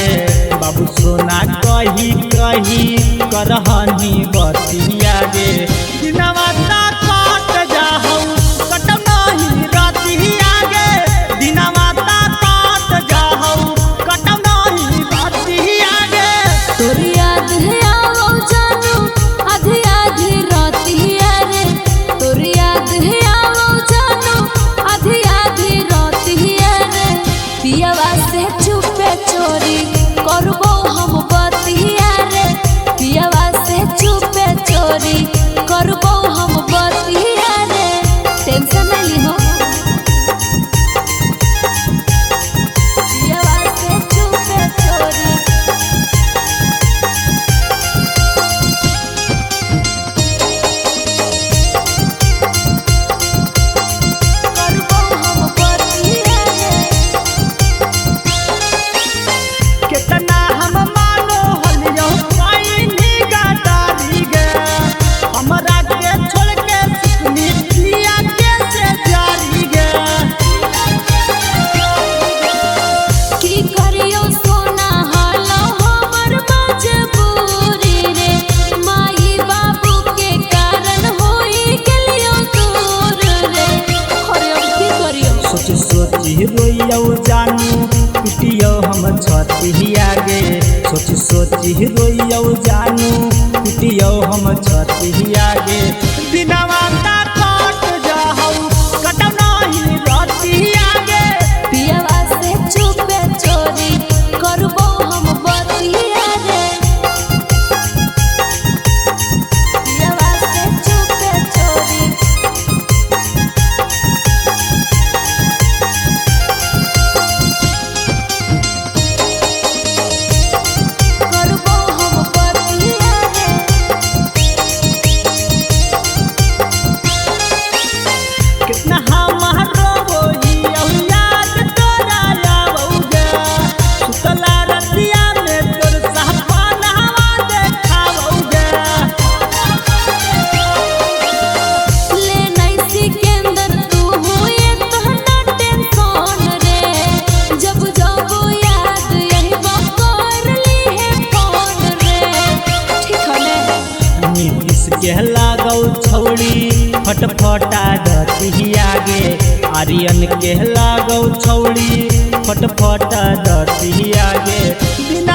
गे बाबू सोना कही कही करहनी बतिया गे दिनवा काट जाहू कटम नहीं रतिया गे दिनवा काट जाहू कटम नहीं रतिया गे तोर याद है आओ जानू आधी आधी रतिया रे तोर याद है आओ जानू आधी आधी रतिया रे पियावा से चुपे चोरी करबो हम बतिया रे पियावा से चुपे चोरी करबो हम बतिया रे टेंशन नहीं ली हो पियावा से चुपे चोरी करबो हम बतिया रे कितना हम मानो हलियो पानी गाड़ी गे हमरा के छोड़ के सुनी पिया के से जारी गे की करियो सोना हालो हमर मजबूरी रे माई बाबू के कारण होई गेलियो दूर रे अरे अब की करियो सोच सोची रोइयो जानू पिटियो हम छतिया गे सोच सोची रोइयो जानू पिटियो हम छतिया गे दिनवा काट जाहू कटम नहीं रतिया गे पियावा से चुपे चोरी करबो हम बतिया रे पियावा से चुपे चोरी करबो हम बतिया रे कितना हमारो बोलियो याद तोरा आवोगे सुतला रतिया में तोर सपनावा देखावोगे ले नहीं सिकंदर तू हुए तहना टेंशन रे जब जब याद यही बकर ली है फोन रे ठीक है नीतीश के लागौ छौड़ी फटफटा दतिया गे आर्यन के लागौ छौड़ी फटफटा दतिया गे बिना